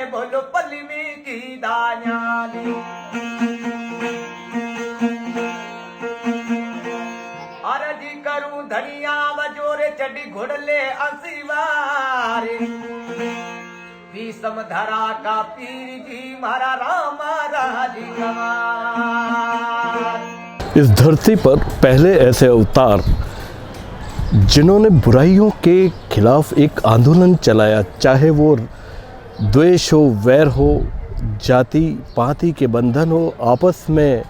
बोलो पल्ली की दान्याली अरजी करूं धनिया बजोरे चढ़ी घोड़ले अंसीवारे विषम धरा का पीर जी मारा राम राजी कमार। इस धरती पर पहले ऐसे अवतार जिन्होंने बुराइयों के खिलाफ एक आंदोलन चलाया, चाहे वो द्वेष हो, वैर हो, जाति पाति के बंधन हो, आपस में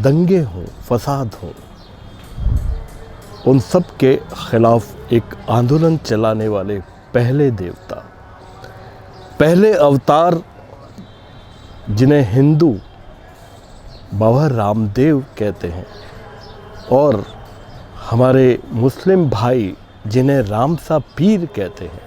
दंगे हों, फसाद हो, उन सब के खिलाफ एक आंदोलन चलाने वाले पहले देवता, पहले अवतार जिन्हें हिंदू बाबा रामदेव कहते हैं और हमारे मुस्लिम भाई जिन्हें रामसा पीर कहते हैं।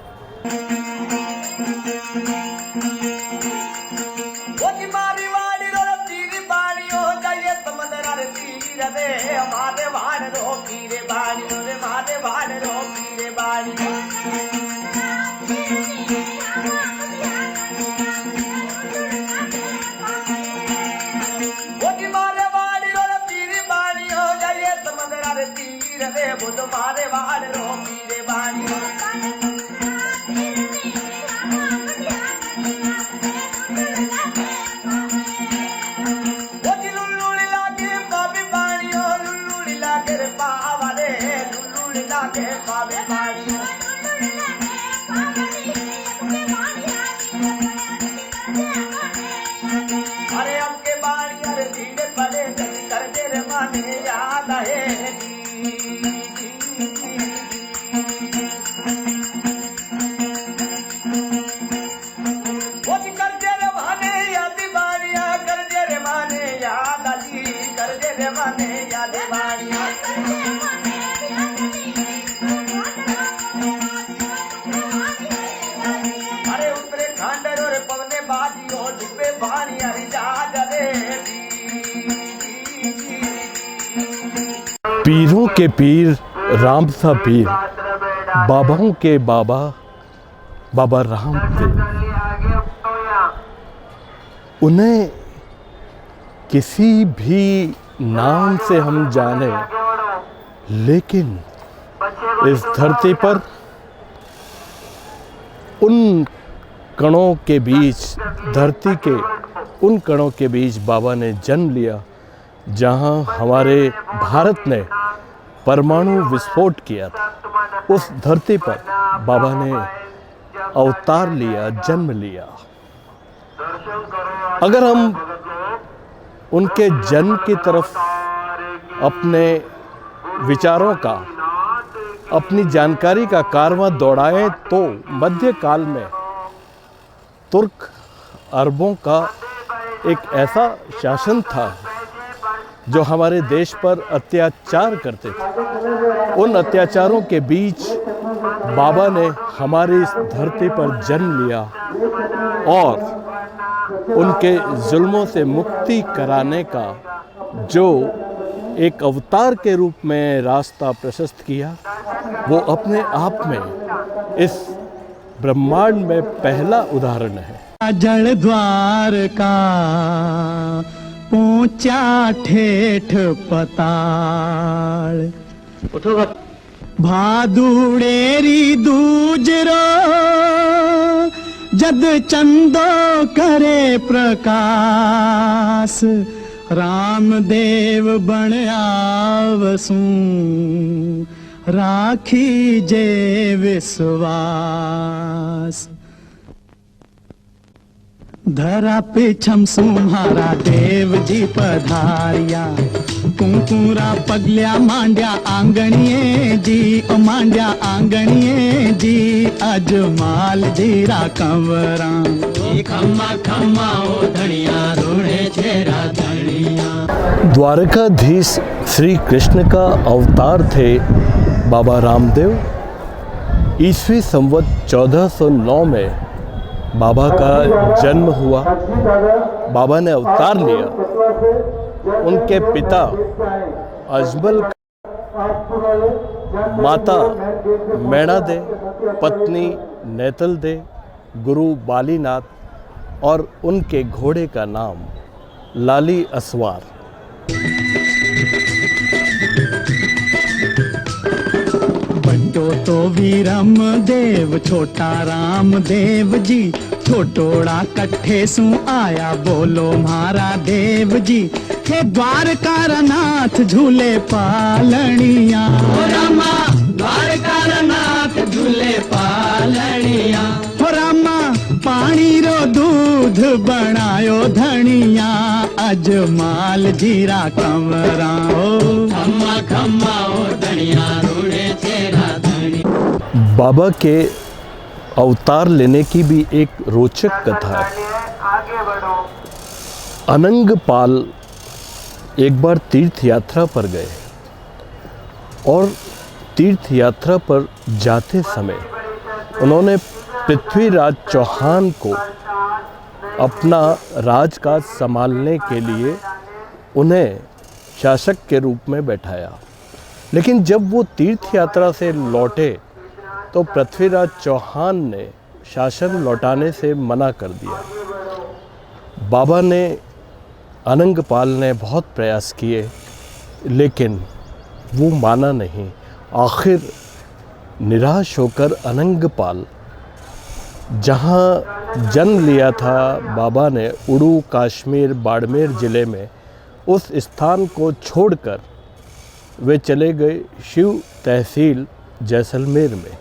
पीरों के पीर रामसा पीर, बाबाओं के बाबा बाबा रामदेव, उन्हें किसी भी नाम से हम जाने, लेकिन इस धरती पर उन कणों के बीच, धरती के उन कणों के बीच बाबा ने जन्म लिया जहां हमारे भारत ने परमाणु विस्फोट किया था। उस धरती पर बाबा ने अवतार लिया, जन्म लिया। अगर हम उनके जन्म की तरफ अपने विचारों का, अपनी जानकारी का कारवां दौड़ाएं तो मध्यकाल में तुर्क अरबों का एक ऐसा शासन था जो हमारे देश पर अत्याचार करते थे। उन अत्याचारों के बीच बाबा ने हमारी इस धरती पर जन्म लिया और उनके जुल्मों से मुक्ति कराने का जो एक अवतार के रूप में रास्ता प्रशस्त किया, वो अपने आप में इस ब्रह्मांड में पहला उदाहरण है। जल द्वार का ऊंचा ठेठ पताल, भादुड़ेरी दूजरो जद चंदो करे प्रकाश, रामदेव बण आवसू राखी जे विश्वास। धरा पे छम सुम्हारा देव जी पधारिया, कुंकुरा पगल्या मांड्या आंगणिये जी, ओ मांड्या आंगणिये जी, अजमाल जीरा कंवरा खम्मा खम्मा ओ धनिया रोड़े छेरा धनिया। द्वारकाधीश श्री कृष्ण का अवतार थे बाबा रामदेव। ईस्वी संवत 1409 में बाबा का जन्म हुआ, बाबा ने अवतार लिया। उनके पिता अजमल, माता मैणा दे, पत्नी नेतल दे, गुरु बालीनाथ और उनके घोड़े का नाम लाली असवार। बड्डो तो वीरम देव छोटा राम देव जी, छोटोड़ा कट्ठे सु आया बोलो म्हारा देव जी। हे द्वारका नाथ झूले पालनिया, हो रामा द्वारका नाथ झूले पालनिया। हो रामा पानी रो दूध बनायो धनिया, अजमाल जीरा कमरा ओ खम्मा खम्मा ओ धनिया रूड़े चेरा धनिया। बाबा के अवतार लेने की भी एक रोचक कथा है। अनंगपाल एक बार तीर्थ यात्रा पर गए और तीर्थ यात्रा पर जाते समय उन्होंने पृथ्वीराज चौहान को अपना राजकाज संभालने के लिए उन्हें शासक के रूप में बैठाया। लेकिन जब वो तीर्थ यात्रा से लौटे तो पृथ्वीराज चौहान ने शासन लौटाने से मना कर दिया। बाबा ने अनंगपाल ने बहुत प्रयास किए लेकिन वो माना नहीं। आखिर निराश होकर अनंगपाल जहाँ जन्म लिया था बाबा ने उड़ू कश्मीर बाड़मेर ज़िले में, उस स्थान को छोड़कर वे चले गए शिव तहसील जैसलमेर में।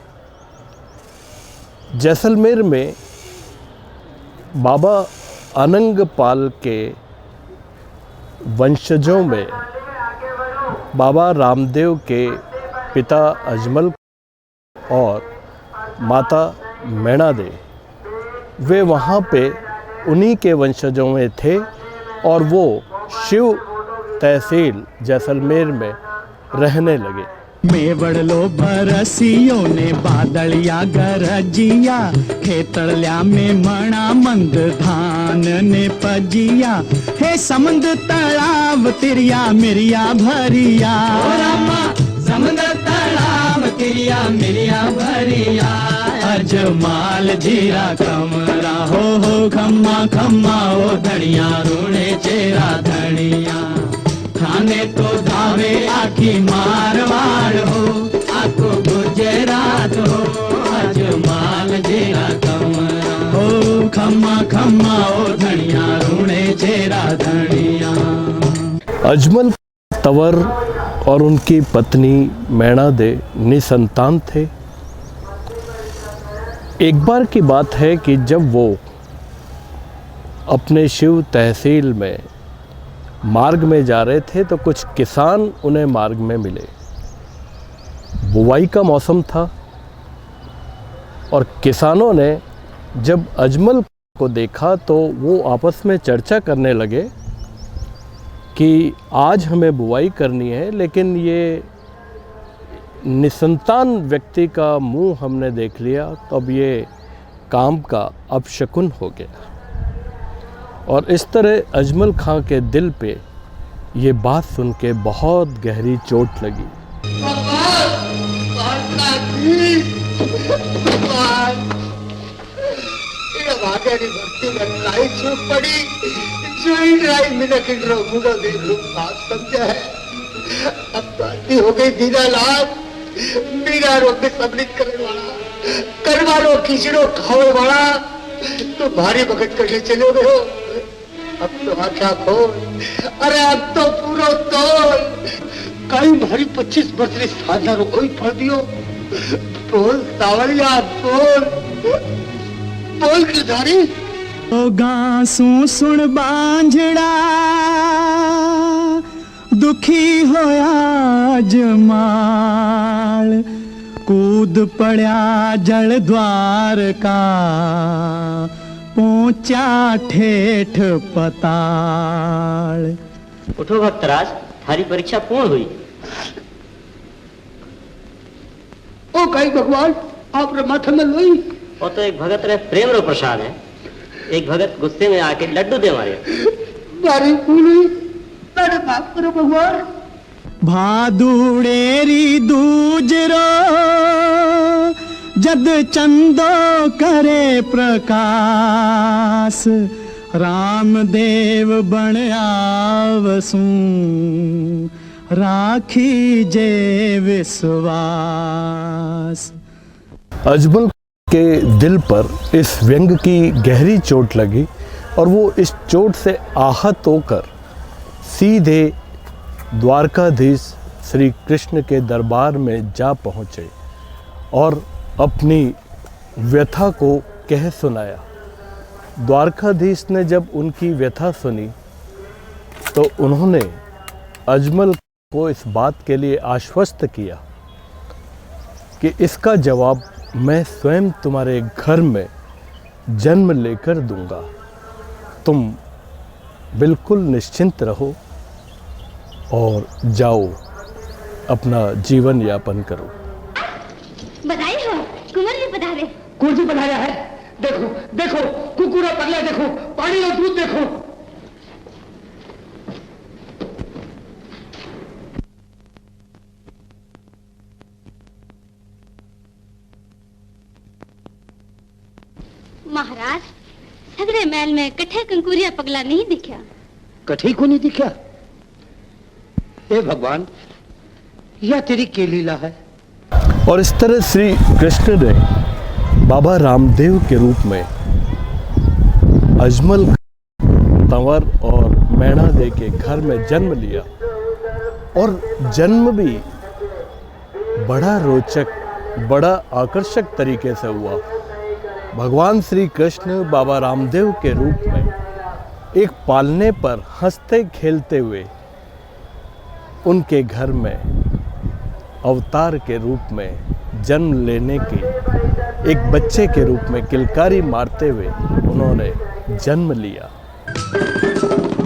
जैसलमेर में बाबा अनंगपाल के वंशजों में बाबा रामदेव के पिता अजमल और माता मैणा दे, वे वहाँ पे उन्हीं के वंशजों में थे और वो शिव तहसील जैसलमेर में रहने लगे। मेवड़ लो बरसियों ने बादलिया गरजिया, खेतड़ल्या में मणा मंद धान ने पजिया। हे समुद्र तालाब तिरिया मिरिया भरिया, समुद्र तालाब तिरिया मिरिया भरिया। अजमाल जीरा कमरा हो खम्मा खम्मा ओ धनिया रूड़े चेरा धनिया। खाने तो धावे आखी मारवाड़ हो, आखो गुजरात हो, अजमाल जीरा कमरा हो खम्मा खम्मा ओ धनिया रूड़े चेरा धनिया। अजमल तंवर और उनकी पत्नी मैणा दे निसंतान थे। एक बार की बात है कि जब वो अपने शिव तहसील में मार्ग में जा रहे थे तो कुछ किसान उन्हें मार्ग में मिले। बुवाई का मौसम था और किसानों ने जब अजमल को देखा तो वो आपस में चर्चा करने लगे कि आज हमें बुवाई करनी है लेकिन ये निसंतान व्यक्ति का मुंह हमने देख लिया तो अब ये काम का अपशकुन हो गया। और इस तरह अजमल खां के दिल पे ये बात सुन के बहुत गहरी चोट लगी। हो गई दीनालाल, मीरा रो के सबलित करने वाला, करवालो खिचड़ो खावे वाला, तो भारी भगत करके चले गए हो। अब तो आँखा खोल, अरे अब तो पूरा तोड़। कई भारी 25 वर्ष री साधना रो कोई फल दियो। बोल सावलिया बोल, बोल गिरधारी। ओ गांसू सुन बांझड़ा दुखी होया जमाल, कूद पड़ा जल द्वार का पहुंचा ठेठ पताल। उठो भक्तराज, थारी परीक्षा पूर्ण हुई। ओ कई भगवान आप माथे में लोई। वो तो एक भगत रे प्रेम रो प्रसाद है। एक भगत गुस्से में आके लड्डू दे मारे। बारी फूली मेरे बाप करो भगवान। भादुड़ेरी दूजरो जद चंदो करे प्रकाश, दास रामदेव बण आवसूं राखी जे विश्वास। अजमल के दिल पर इस व्यंग की गहरी चोट लगी और वो इस चोट से आहत होकर सीधे द्वारकाधीश श्री कृष्ण के दरबार में जा पहुँचे और अपनी व्यथा को कह सुनाया। द्वारकाधीश ने जब उनकी व्यथा सुनी तो उन्होंने अजमल को इस बात के लिए आश्वस्त किया कि इसका जवाब मैं स्वयं तुम्हारे घर में जन्म लेकर दूंगा, तुम बिल्कुल निश्चिंत रहो और जाओ अपना जीवन यापन करो। बधाई हो, कुंवर जी पधारे। कुंवर जी पधारा है। देखो देखो कुकुरा पगला, देखो पानी और दूध देखो। महाराज सगरे महल में कठे कंकुरिया पगला नहीं दिखा। कठे को नहीं दिखा? हे भगवान, यह तेरी के लीला है। और इस तरह श्री कृष्ण ने बाबा रामदेव के रूप में अजमल तंवर और मैणा दे के घर में जन्म लिया और जन्म भी बड़ा रोचक, बड़ा आकर्षक तरीके से हुआ। भगवान श्री कृष्ण बाबा रामदेव के रूप में एक पालने पर हंसते खेलते हुए उनके घर में अवतार के रूप में जन्म लेने की एक बच्चे के रूप में किलकारी मारते हुए उन्होंने जन्म लिया।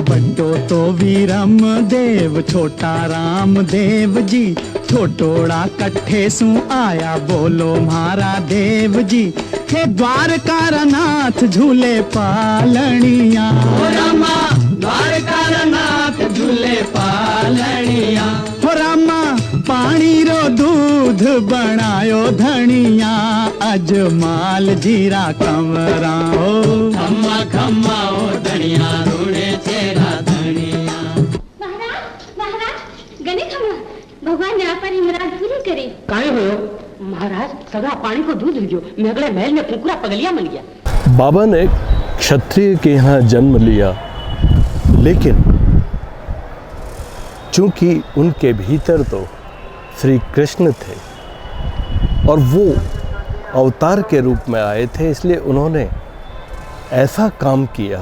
बड्डो तो वीरम देव छोटा रामदेव जी, छोटोड़ा कट्ठे सु आया बोलो म्हारा देव जी। हे द्वारका नाथ झूले पालनिया, हो रामा द्वारका नाथ झूले पालनिया। हो रामा पानी रो दूध बनायो धनिया, अजमाल जीरा कमरा ओ खम्मा खम्मा ओ धनिया रूड़े चेरा धनिया। महाराज महाराज गणे खमा, भगवान ने आपरी मुराद पूरी करे। काहे हो महाराज? सगड़ा पानी को दूध लियो, मेगड़े महल में कुकुरा पगलिया मन गया। बाबा ने क्षत्रिय के यहाँ जन्म लिया, लेकिन चूंकि उनके भीतर तो श्री कृष्ण थे और वो अवतार के रूप में आए थे, इसलिए उन्होंने ऐसा काम किया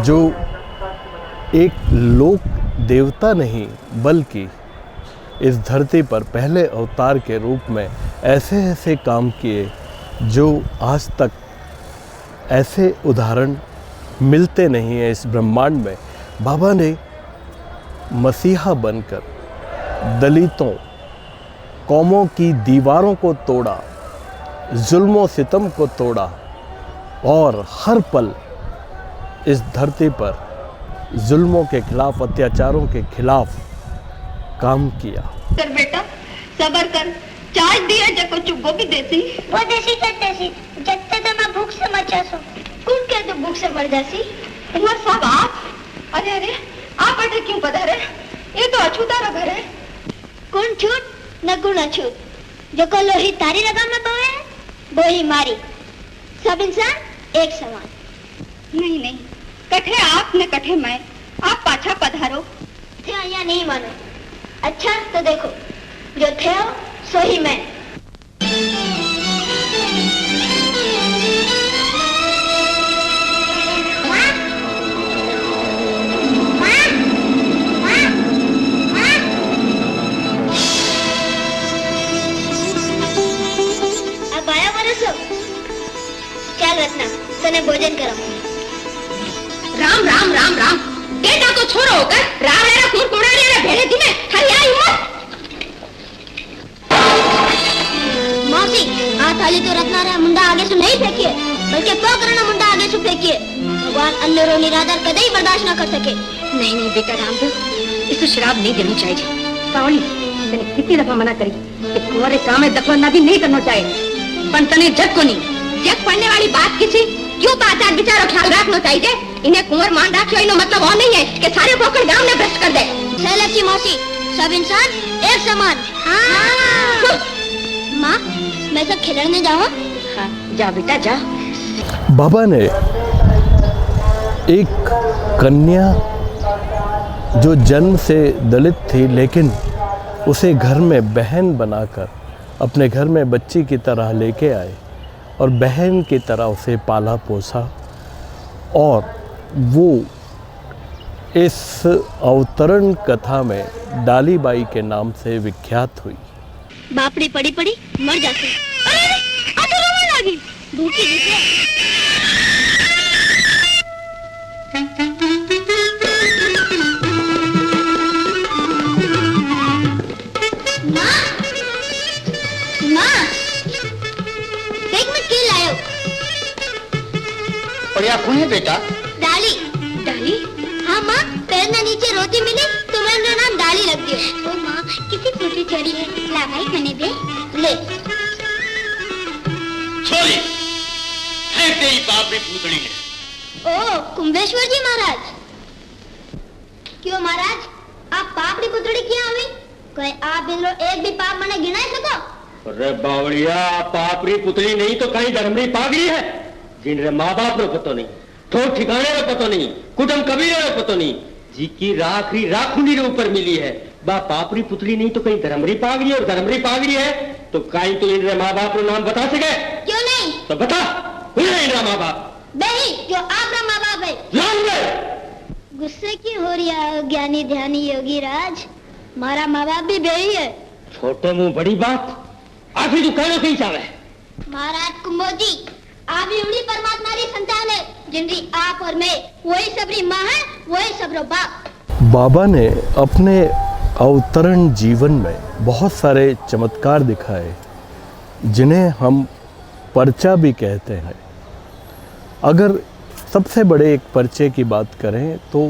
जो एक लोक देवता नहीं बल्कि इस धरती पर पहले अवतार के रूप में ऐसे ऐसे काम किए जो आज तक ऐसे उदाहरण मिलते नहीं हैं इस ब्रह्मांड में। बाबा ने मसीहा बनकर दलितों, कौमों की दीवारों को तोड़ा, जुल्मों सितम को तोड़ा और हर पल इस धरती पर जुल्मों के खिलाफ, अत्याचारों के खिलाफ काम किया। कर बेटा सबर कर, चाय दिया जको चुगो भी देसी। वो देसी क्या देसी, जत्ते तो मैं भूख से मर जासू। कौन के तो भूख से मर जासी? कुंवर साहब आप? अरे अरे आप अटे क्यों पधारे? ये तो अछूता रा घर है। कौन छूट न गुण अछूत, जो को लोही तारी रगा में बोए वो ही मारी, सब इंसान एक समान। नहीं नहीं, कठे आप न कठे मैं, आप पाछा पधारो। थे या नहीं मानो। अच्छा तो देखो, जो थे हो सो ही मैं। अब आया बरसो, चल रत्ना तने भोजन करो। राम राम राम राम, बेटा को छोड़ो होकर राम रे खून कोड़ा रे भेड़े दी में हरियाई मत। मौसी आ थाली तो रत्ना रे मुंडा आगे से नहीं फेंकिए, बल्कि पोकरना मुंडा आगे से फेंकिए। भगवान अन्नरो निरादर कदई बर्दाश्त न कर सके। नहीं नहीं बेटा रामदेव, इसको शराब नहीं देनी चाहिए। पावनी तने कितनी दफा मना करी कि कुंवारे काम में दखलंदाजी नहीं करना चाहिए, पर तने जग को नहीं। जग पड़ने वाली बात किसी क्यों तो आचार विचारो ख्याल रख। રાખનો चाहिए इन्हें कुंवर मान राख्यो इनो मतलब वो नहीं है कि सारे कोकण गांव ने भ्रष्ट कर दे। सैलची मौसी, सब इंसान एक समान। हाँ। माँ, मैं सब खिलने जाऊँ? हाँ, जा बेटा जा। बाबा ने एक कन्या जो जन्म से दलित थी लेकिन उसे घर में बहन बनाकर अपने घर में बच्ची की तरह लेके आए और बहन की तरह उसे पाला पोसा और वो इस अवतरण कथा में डालीबाई के नाम से विख्यात हुई। बापड़ी पड़ी पड़ी मर जाती। अरे अरे रोने लगी। भूखी दिखे। माँ, माँ, देख मैं क्या लाया हूँ। और यह कौन है बेटा? डाली। डाली? हाँ माँ, पैर ना नीचे रोटी मिली तो मेरा नाम डाली रख दिया। ओ माँ, कितनी फूटी चढ़ी है, ला भाई खाने दे। ले। छोरी, है तेरी बापरी पूतड़ी है। ओ कुंभेश्वर जी महाराज। क्यों महाराज, आप पापड़ी पुतड़ी क्यों हुई? कोई आप इन लोग एक भी पाप मने गिना सको? अरे बावड़िया, पापड़ी पुतली नहीं तो कहीं धर्मरी पागड़ी है जिनरे माँ बाप रो पतो नहीं, ठोर ठिकाने रो पतो नहीं, कुटुम कबीरे रो पतो नहीं, जी की राखरी राखुनी रे ऊपर मिली है। बा पापड़ी पुतली नहीं तो कहीं धर्मरी पागड़ी, और धर्मरी पागड़ी है तो कहीं तो इनरे माँ बाप रो नाम बता सके? क्यों नहीं? तो बता, कौन है इनरा माँ बाप? नहीं, जो आपका माँ बाप है। लाऊंगे। गुस्से की हो रही है ज्ञानी ध्यानी योगी राज, मारा माँ बाप भी बेही है। छोटे मुंह बड़ी बात, आखिर तू कहना कहीं चाहे? महाराज कुंभोजी, आप ही उन्हीं परमात्मा की संतान है जिनकी आप और मैं वही सबरी माँ है, वही सबरो बाप। बाबा ने अपने अवतरण जीवन में बहुत सारे चमत्कार दिखाए जिन्हें हम पर्चा भी कहते हैं। अगर सबसे बड़े एक पर्चे की बात करें तो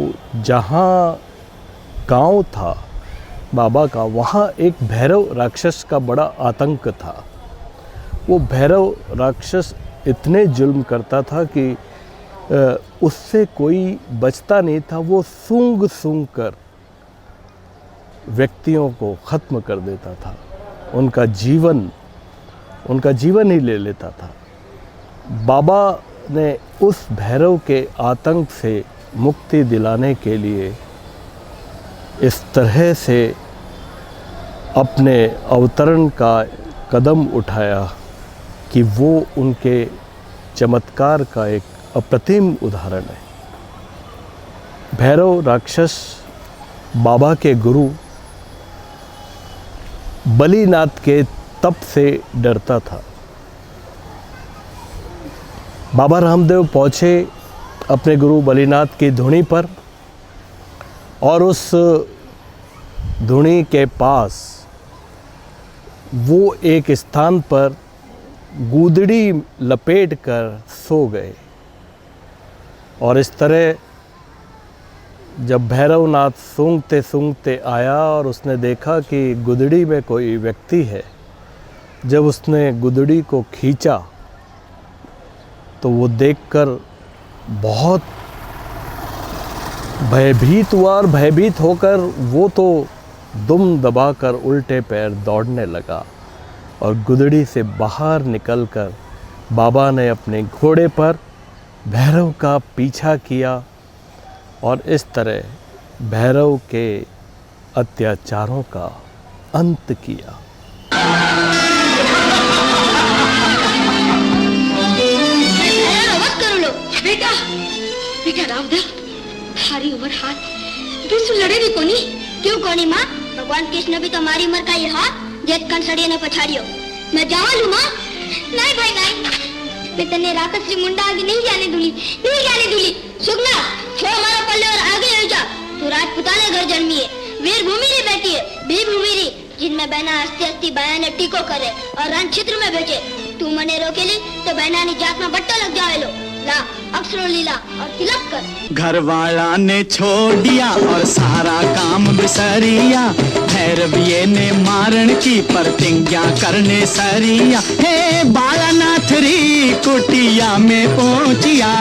जहाँ गांव था बाबा का, वहाँ एक भैरव राक्षस का बड़ा आतंक था। वो भैरव राक्षस इतने जुल्म करता था कि उससे कोई बचता नहीं था। वो सूंघ सूंघ कर व्यक्तियों को ख़त्म कर देता था, उनका जीवन ही ले लेता था। बाबा ने उस भैरव के आतंक से मुक्ति दिलाने के लिए इस तरह से अपने अवतरण का कदम उठाया कि वो उनके चमत्कार का एक अप्रतिम उदाहरण है। भैरव राक्षस बाबा के गुरु बलीनाथ के तप से डरता था। बाबा रामदेव पहुँचे अपने गुरु बलीनाथ की धुनी पर और उस धुनी के पास वो एक स्थान पर गूदड़ी लपेट कर सो गए। और इस तरह जब भैरवनाथ सूंघते सूंघते आया और उसने देखा कि गुदड़ी में कोई व्यक्ति है, जब उसने गुदड़ी को खींचा तो वो देखकर बहुत भयभीत हुआ और भयभीत होकर वो तो दुम दबाकर उल्टे पैर दौड़ने लगा और गुदड़ी से बाहर निकलकर बाबा ने अपने घोड़े पर भैरव का पीछा किया और इस तरह भैरव के अत्याचारों का अंत किया। बेटा बेटा रामदेव, थारी उम्र हाथ बेसु लड़े भी कोनी। क्यों कोनी माँ? भगवान कृष्ण भी तो हमारी उम्र का ही हाथ जेत कंसड़िया ने पछाड़ियो। मैं जावा लू माँ? नहीं भाई नहीं, मैं तन्ने राक्षसी मुंडा आगे नहीं जाने दूली। सुगना छोड़ हमारा पल्ले और आगे ले जा। तू राजपुताने घर जन्मी है, वीर भूमि री बेटी है, वीर भूमि री जिनमें बहना हस्ती हस्ती बहन ने टीको करे और रण क्षेत्र में भेजे। तू मने रोकेली तो बहना नी जात में बट्टा लग जाए लो। ला अक्षरों लीला और तिलक कर। घर वाला ने छोड़ दिया और सारा काम बिसरिया, भैरविये ने मारण की प्रतिज्ञा करने सरिया। हे बालानाथ री कुटिया में पहुंचिया,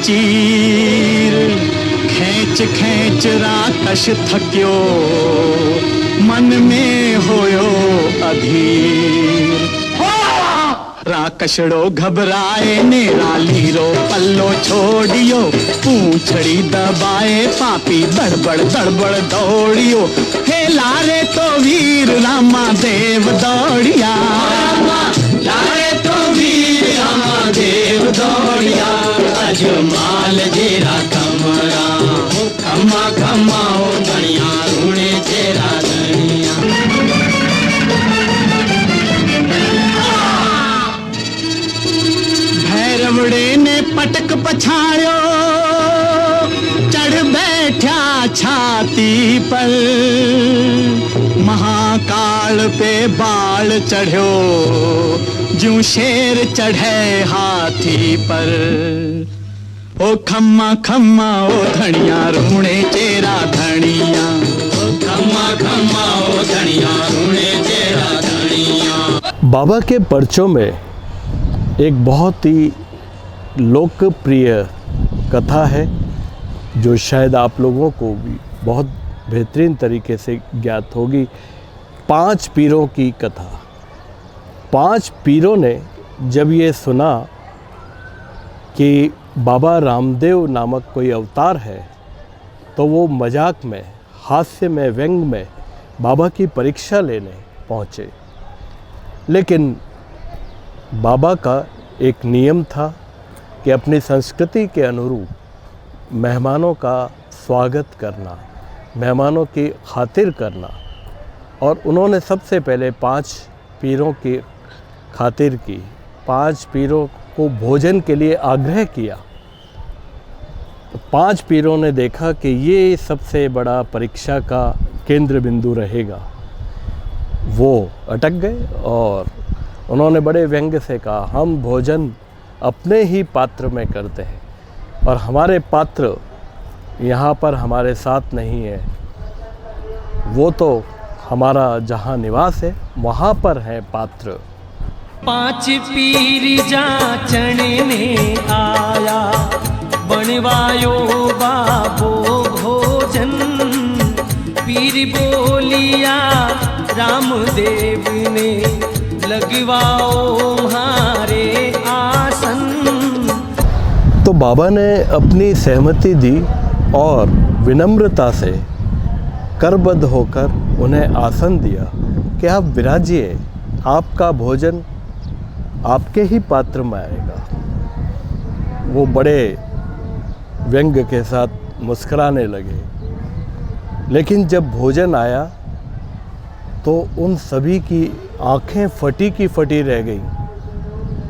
चीर खेच खेच राकश थक्यो मन में होयो अधीर राकशड़ो घबराए ने रालीरो पल्लो छोड़ियो पूंछड़ी दबाए पापी दड़बड़ दड़बड़ दौड़ियो हे लारे तो वीर रामा देव दौड़िया लारे तो वीर रामा देव दौड़िया अजमाल जेरा कमरा खम्मा खम्मा हो धनिया रूणे जेरा धनिया भैरवड़े ने पटक पछाड़ो चढ़ बैठा छाती पर महाकाल पे बाल चढ़ो जूं शेर चढ़े हाथी पर ओ खम्मा खम्मा ओ धनिया रूणे चेरा धनिया ओ खम्मा खम्मा ओ धनिया रूणे चेरा धनिया। बाबा के पर्चों में एक बहुत ही लोकप्रिय कथा है जो शायद आप लोगों को भी बहुत बेहतरीन तरीके से ज्ञात होगी। 5 पीरों की कथा। 5 पीरों ने जब ये सुना कि बाबा रामदेव नामक कोई अवतार है तो वो मजाक में, हास्य में, व्यंग में बाबा की परीक्षा लेने पहुँचे। लेकिन बाबा का एक नियम था कि अपनी संस्कृति के अनुरूप मेहमानों का स्वागत करना, मेहमानों की खातिर करना, और उन्होंने सबसे पहले 5 पीरों की खातिर की, 5 पीरों को भोजन के लिए आग्रह किया। तो 5 पीरों ने देखा कि ये सबसे बड़ा परीक्षा का केंद्र बिंदु रहेगा। वो अटक गए और उन्होंने बड़े व्यंग से कहा, हम भोजन अपने ही पात्र में करते हैं और हमारे पात्र यहाँ पर हमारे साथ नहीं है। वो तो हमारा जहाँ निवास है वहाँ पर है पात्र। 5 पीर जाचण ने आया बनवायो बाबो भोजन। पीर बोलिया रामदेव ने लगवाओ हमारे आसन। तो बाबा ने अपनी सहमति दी और विनम्रता से करबद्ध होकर उन्हें आसन दिया कि आप विराजिए, आपका भोजन आपके ही पात्र में आएगा। वो बड़े व्यंग के साथ मुस्कुराने लगे। लेकिन जब भोजन आया तो उन सभी की आंखें फटी की फटी रह गई।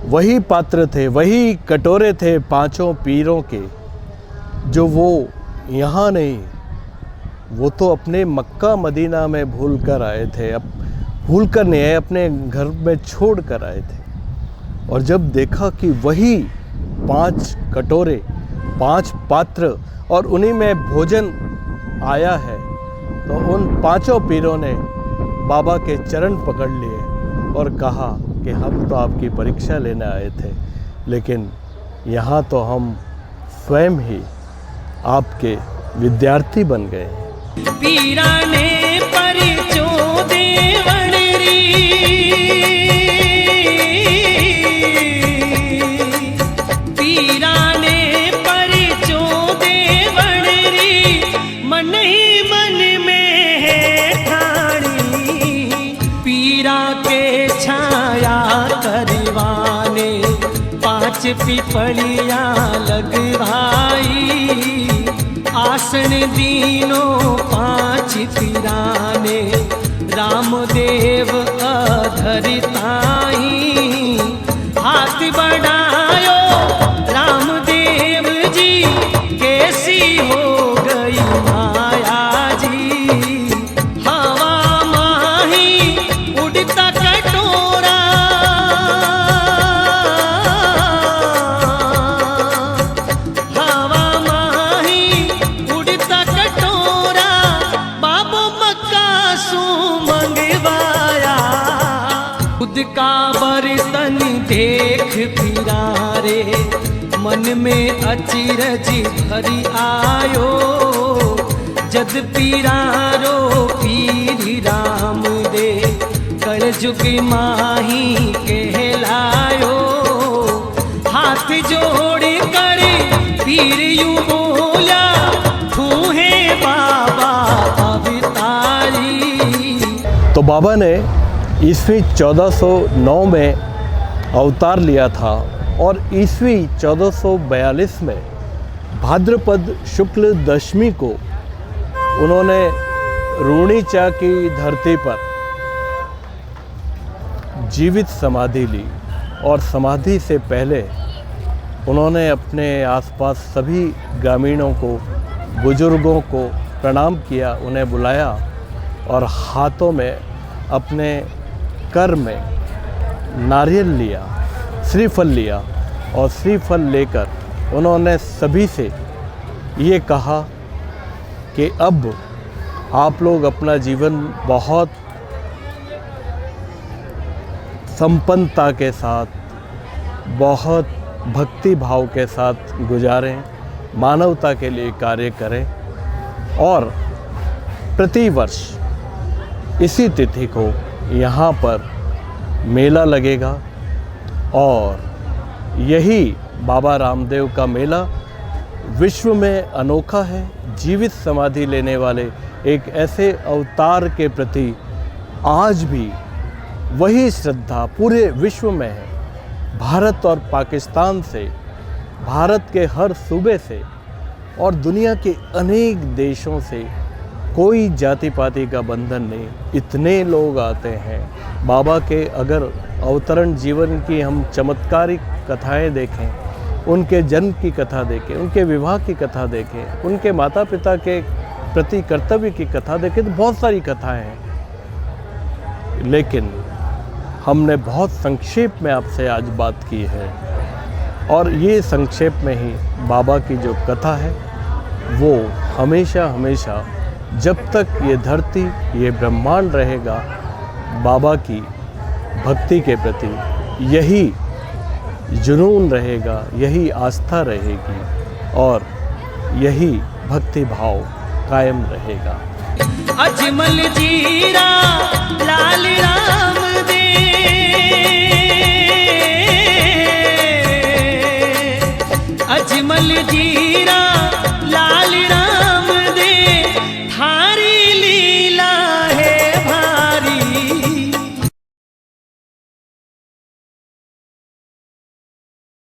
वही पात्र थे, वही कटोरे थे 5 पीरों के, जो वो यहाँ नहीं, वो तो अपने मक्का मदीना में भूल कर आए थे। अब भूल कर नहीं आए, अपने घर में छोड़ कर आए थे। और जब देखा कि वही 5 कटोरे, 5 पात्र और उन्हीं में भोजन आया है, तो उन 5 पीरों ने बाबा के चरण पकड़ लिए और कहा कि हम तो आपकी परीक्षा लेने आए थे, लेकिन यहाँ तो हम स्वयं ही आपके विद्यार्थी बन गए। पीरा ने परिचो देवण री, पीरा ने परिचो देवण री, मन ही मन में है ठाणी। पीरा के छाया करवाने 5 पिपलिया लगवाई। आसन दीनो 5 पीराने रामदेव अधरताई। हाथ बढ़ायो रामदेव जी, कैसी हो गई माया जी। हवा माही उड़ता कटोरा, हवा माही उड़ता कटोरा। बाबू मक्का सू मंगवाया, खुद का बर्तन देख फिरा रे मन में अचिरज भरी आयो, जद पीरारो पीर राम दे, कल जुग माही कहलायो। हाथ जोड़ कर पीर यूं बोला, तू है बाबा अवतारी। तो बाबा ने ईस्वी 1409 में अवतार लिया था और ईस्वी 1442 में भाद्रपद शुक्ल दशमी को उन्होंने रूणीचा की धरती पर जीवित समाधि ली। और समाधि से पहले उन्होंने अपने आसपास सभी ग्रामीणों को, बुजुर्गों को प्रणाम किया, उन्हें बुलाया और हाथों में अपने कर में नारियल लिया, श्रीफल लिया और श्रीफल लेकर उन्होंने सभी से ये कहा कि अब आप लोग अपना जीवन बहुत संपन्नता के साथ, बहुत भक्ति भाव के साथ गुजारें, मानवता के लिए कार्य करें। और प्रतिवर्ष इसी तिथि को यहाँ पर मेला लगेगा और यही बाबा रामदेव का मेला विश्व में अनोखा है। जीवित समाधि लेने वाले एक ऐसे अवतार के प्रति आज भी वही श्रद्धा पूरे विश्व में है। भारत और पाकिस्तान से, भारत के हर सूबे से और दुनिया के अनेक देशों से कोई जाति पाति का बंधन नहीं, इतने लोग आते हैं। बाबा के अगर अवतरण जीवन की हम चमत्कारिक कथाएं देखें, उनके जन्म की कथा देखें, उनके विवाह की कथा देखें, उनके माता पिता के प्रति कर्तव्य की कथा देखें, तो बहुत सारी कथाएं हैं। लेकिन हमने बहुत संक्षेप में आपसे आज बात की है और ये संक्षेप में ही बाबा की जो कथा है वो हमेशा हमेशा जब तक ये धरती, ये ब्रह्मांड रहेगा, बाबा की भक्ति के प्रति यही जुनून रहेगा, यही आस्था रहेगी और यही भक्ति भाव कायम रहेगा। अजमल जीरा लाल राम दे, अजमल जीरा लाल राम